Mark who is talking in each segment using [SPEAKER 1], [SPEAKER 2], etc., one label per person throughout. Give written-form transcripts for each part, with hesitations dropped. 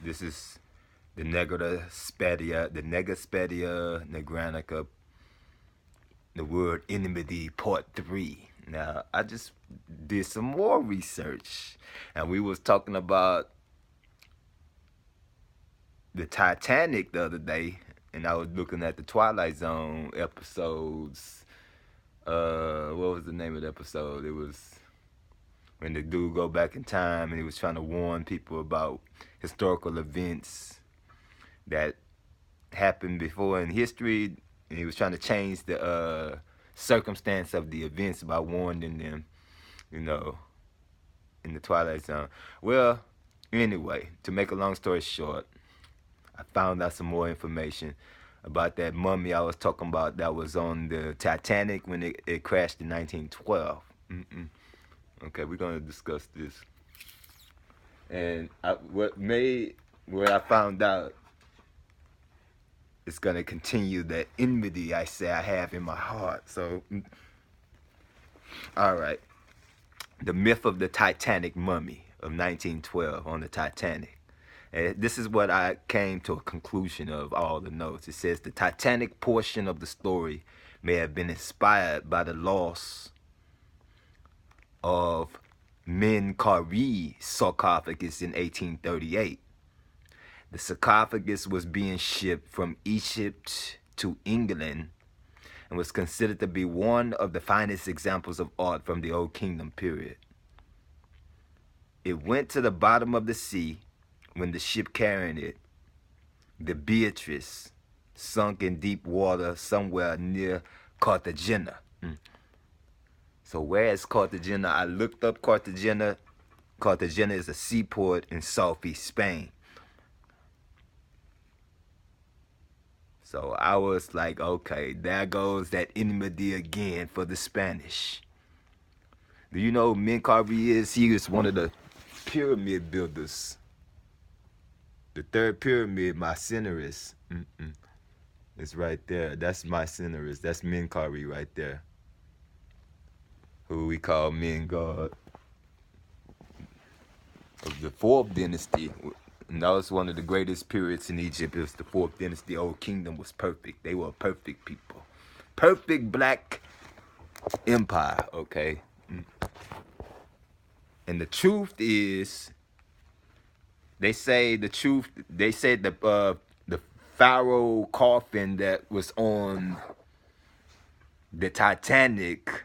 [SPEAKER 1] This is the NegusPedia, Negranica, the word Enmity, part 3. Now, I just did some more research, and we was talking about the Titanic the other day, and I was looking at the Twilight Zone episodes. What was the name of the episode? It was when the dude go back in time and he was trying to warn people about historical events that happened before in history, and he was trying to change the circumstance of the events by warning them, you know, in the Twilight Zone. Well, anyway, to make a long story short, I found out some more information about that mummy I was talking about that was on the Titanic when it crashed in 1912. Okay, we're going to discuss this. And what I found out is going to continue that enmity I say I have in my heart. So, all right. The myth of the Titanic mummy of 1912 on the Titanic. And this is what I came to a conclusion of all the notes. It says the Titanic portion of the story may have been inspired by the loss of Menkaure sarcophagus in 1838. The sarcophagus was being shipped from Egypt to England and was considered to be one of the finest examples of art from the Old Kingdom period. It went to the bottom of the sea when the ship carrying it, the Beatrice, sunk in deep water somewhere near Cartagena. So where is Cartagena? I looked up Cartagena. Cartagena is a seaport in southeast Spain. So I was like, okay, there goes that enmity again for the Spanish. Do you know who Menkaure is? He was one of the pyramid builders. The third pyramid, Mycenaris. It's right there. That's Mycenaris. That's Menkaure right there, who we call men god of the 4th dynasty. And that was one of the greatest periods in Egypt. It was the 4th dynasty. The Old Kingdom was perfect. They were a perfect people. Perfect black empire, okay? And the truth is, they say the pharaoh coffin that was on the Titanic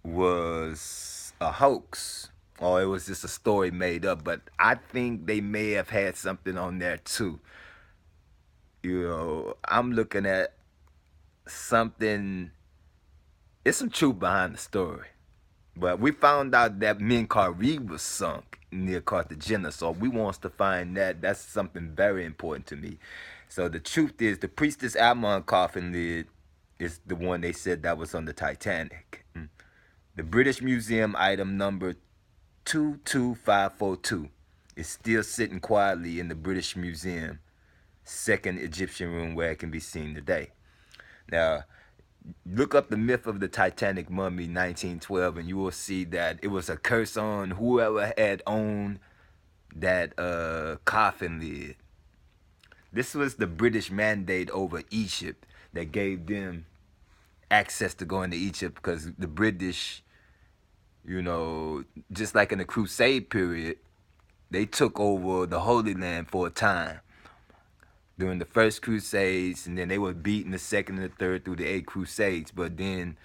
[SPEAKER 1] was a hoax, or it was just a story made up. But I think they may have had something on there too. You know, I'm looking at something. There's some truth behind the story. But we found out that Menkaure was sunk near Cartagena, so we want to find that. That's something very important to me. So the truth is, the Priestess Amon coffin lid is the one they said that was on the Titanic. The British Museum item number 22542 is still sitting quietly in the British Museum, second Egyptian room, where it can be seen today. Now, look up the myth of the Titanic mummy 1912 and you will see that it was a curse on whoever had owned that coffin lid. This was the British mandate over Egypt that gave them access to go into Egypt, because the British, you know, just like in the Crusade period, they took over the Holy Land for a time during the first Crusades, and then they were beaten the second and the third through the 8 Crusades. But then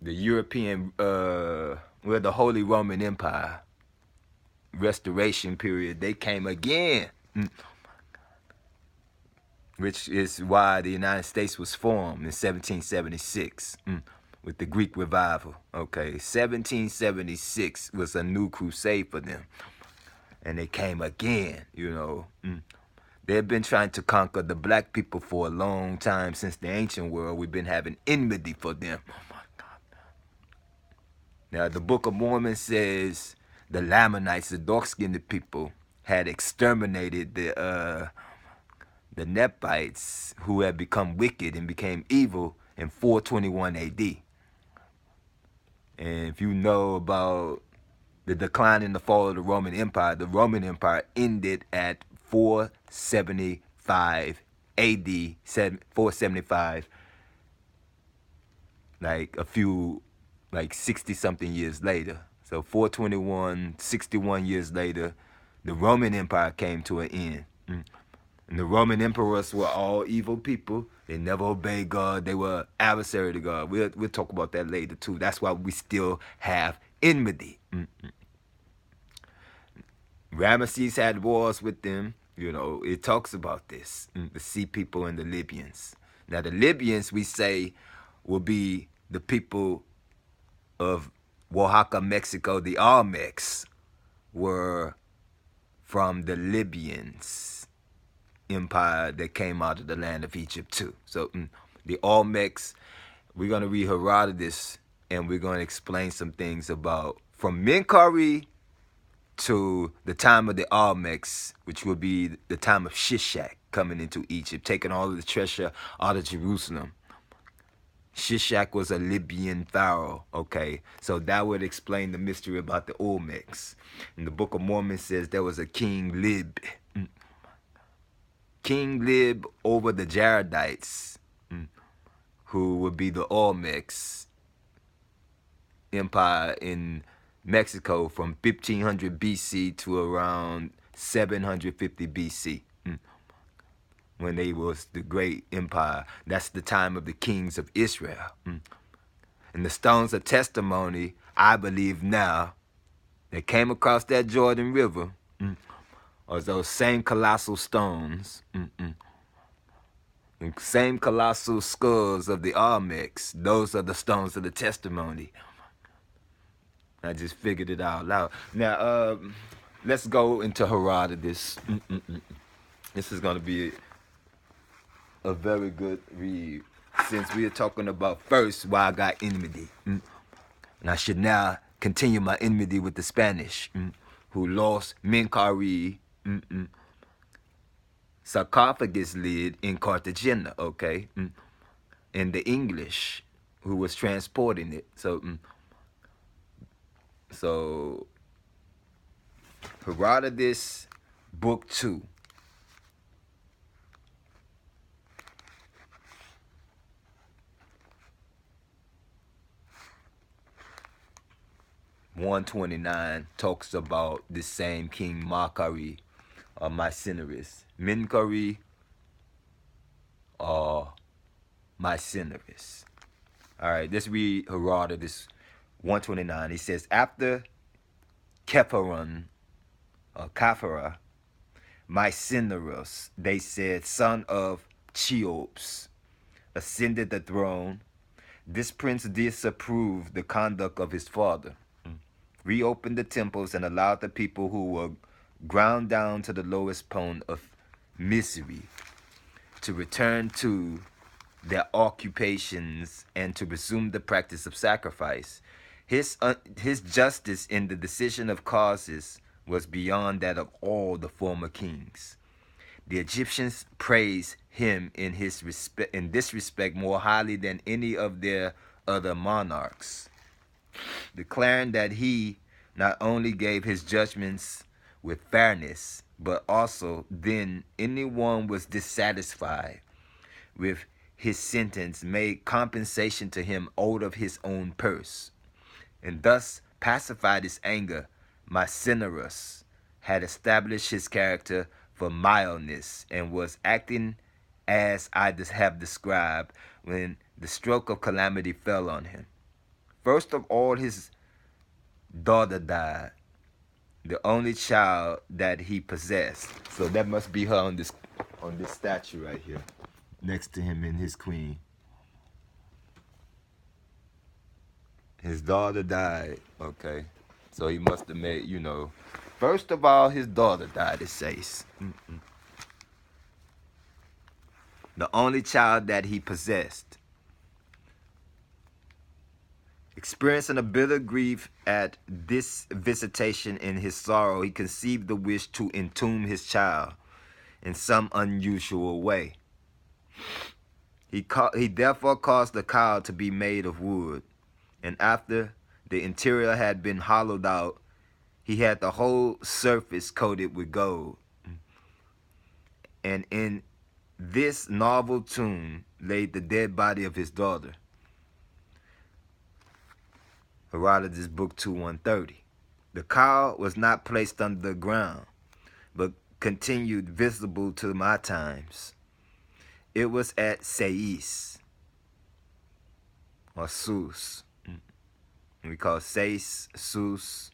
[SPEAKER 1] the European, the Holy Roman Empire restoration period, they came again, which is why the United States was formed in 1776 with the Greek revival. Okay, 1776 was a new crusade for them, and they came again, you know. They've been trying to conquer the black people for a long time. Since the ancient world, we've been having enmity for them. Oh my God. Now, the Book of Mormon says the Lamanites, the dark-skinned people, had exterminated the Nephites, who had become wicked and became evil in 421 AD. And if you know about the decline and the fall of the Roman Empire. The Roman Empire ended at 475 AD, 475, like a few, like 60 something years later. So 421, 61 years later, the Roman Empire came to an end. And the Roman emperors were all evil people. They never obeyed God. They were adversary to God. We'll talk about that later too. That's why we still have enmity. Ramesses had wars with them. You know, it talks about this. The Sea people and the Libyans. Now the Libyans, we say, will be the people of Oaxaca, Mexico. The Olmecs were from the Libyans empire that came out of the land of Egypt too. So the Olmecs, we're going to read Herodotus, and we're going to explain some things about from Menkaure to the time of the Olmecs, which will be the time of Shishak coming into Egypt, taking all of the treasure out of Jerusalem. Shishak was a Libyan pharaoh, okay? So that would explain the mystery about the Olmecs. And the Book of Mormon says there was a King Lib. King Lib over the Jaredites, who would be the Olmecs empire in Mexico from 1500 BC to around 750 BC, when they was the great empire. That's the time of the kings of Israel. And the stones of testimony, I believe now, that came across that Jordan River, are those same colossal stones, the same colossal skulls of the Olmecs. Those are the stones of the testimony. I just figured it out loud. Now, let's go into Herodotus. This is going to be a very good read, since we are talking about first why I got enmity. And I should now continue my enmity with the Spanish, who lost Menkaure sarcophagus lid in Cartagena, okay? And the English, who was transporting it. So Herodotus, Book 2. (129) talks about the same King Menkaure or Mycerinus. Menkaure or Mycerinus. All right, let's read Herodotus 129. He says, after Kepharon or Kaphara, Mycerinus, they said, son of Cheops, ascended the throne. This prince disapproved the conduct of his father, reopened the temples, and allowed the people who were ground down to the lowest point of misery to return to their occupations and to resume the practice of sacrifice. His justice in the decision of causes was beyond that of all the former kings. The Egyptians praised him in this respect more highly than any of their other monarchs, declaring that he not only gave his judgments with fairness, but also then anyone was dissatisfied with his sentence made compensation to him out of his own purse, and thus pacified his anger. Mycerinus had established his character for mildness and was acting as I have described when the stroke of calamity fell on him. First of all, his daughter died, the only child that he possessed. So that must be her on this statue right here, next to him and his queen. His daughter died, okay? So he must have made, first of all, his daughter died, it says. The only child that he possessed. Experiencing a bitter grief at this visitation in his sorrow, he conceived the wish to entomb his child in some unusual way. He therefore caused the cow to be made of wood, and after the interior had been hollowed out, He had the whole surface coated with gold. And in this novel tomb laid the dead body of his daughter. Herodotus, Book 2, 130. The cow was not placed under the ground, but continued visible to my times. It was at Sais, or Sus. We call Sais, Sus,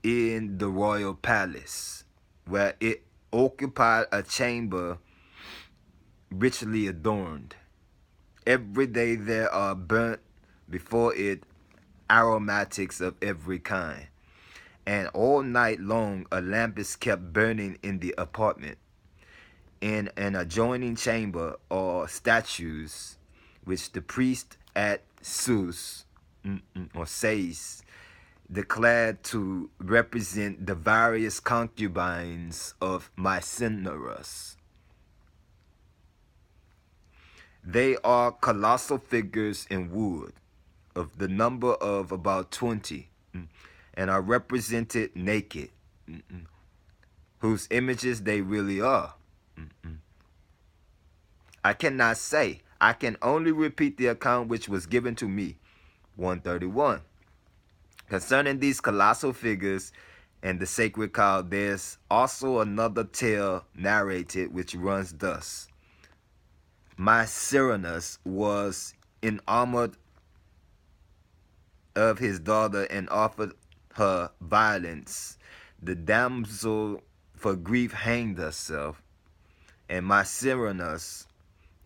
[SPEAKER 1] in the royal palace, where it occupied a chamber richly adorned. Every day there are burnt before it aromatics of every kind, and all night long a lamp is kept burning in the apartment. In an adjoining chamber are statues which the priest at Sus, or Sais, declared to represent the various concubines of Mycinerus. They are colossal figures in wood, of the number of about 20, and are represented naked, whose images they really are. I cannot say. I can only repeat the account which was given to me. 131. Concerning these colossal figures and the sacred cow, there's also another tale narrated which runs thus. Mycerinus was enamored of his daughter and offered her violence. The damsel for grief hanged herself, and Mycerinus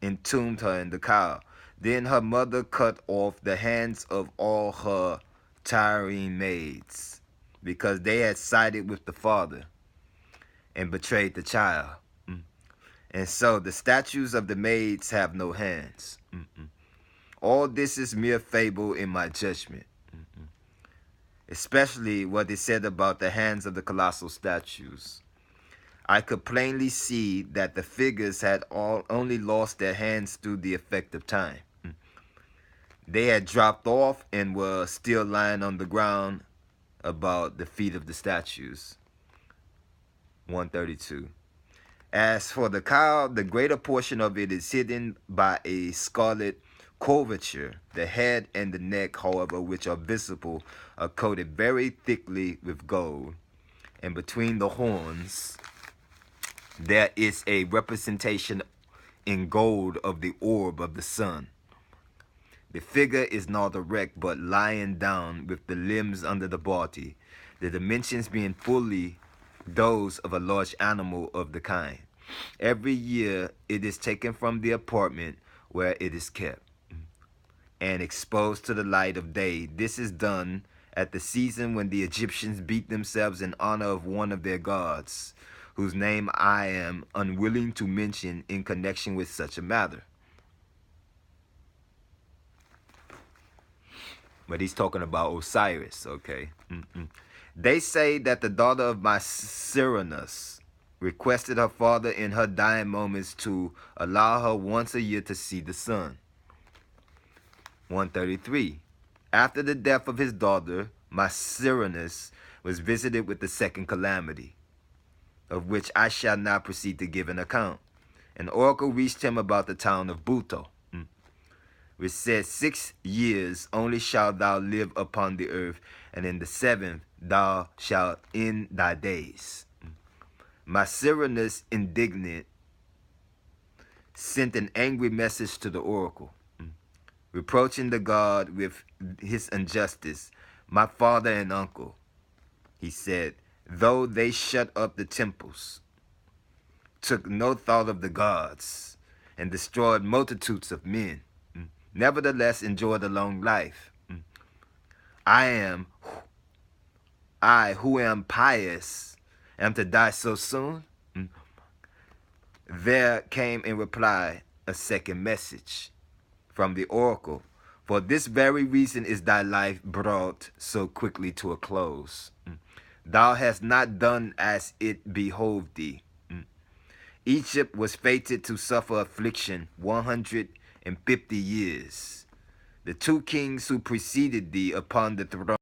[SPEAKER 1] entombed her in the cow. Then her mother cut off the hands of all her tiring maids, because they had sided with the father and betrayed the child. And so the statues of the maids have no hands. All this is mere fable in my judgment, especially what is said about the hands of the colossal statues. I could plainly see that the figures had only lost their hands through the effect of time. They had dropped off and were still lying on the ground about the feet of the statues. 132. As for the cow, the greater portion of it is hidden by a scarlet coverture. The head and the neck, however, which are visible, are coated very thickly with gold. And between the horns, there is a representation in gold of the orb of the sun. The figure is not erect, but lying down with the limbs under the body, the dimensions being fully those of a large animal of the kind. Every year it is taken from the apartment where it is kept and exposed to the light of day. This is done at the season when the Egyptians beat themselves in honor of one of their gods, whose name I am unwilling to mention in connection with such a matter. But he's talking about Osiris, okay? They say that the daughter of Mycerinus requested her father in her dying moments to allow her once a year to see the sun. 133. After the death of his daughter, Mycerinus was visited with the second calamity, of which I shall not proceed to give an account. An oracle reached him about the town of Buto, which said, 6 years only shalt thou live upon the earth, and in the 7th thou shalt end thy days. Mycerinus, indignant, sent an angry message to the oracle, reproaching the god with his injustice. My father and uncle, he said, though they shut up the temples, took no thought of the gods, and destroyed multitudes of men, nevertheless enjoyed a long life. I who am pious, am to die so soon? There came in reply a second message from the oracle. For this very reason is thy life brought so quickly to a close. Thou hast not done as it behoved thee. Egypt was fated to suffer affliction 150 years. The 2 kings who preceded thee upon the throne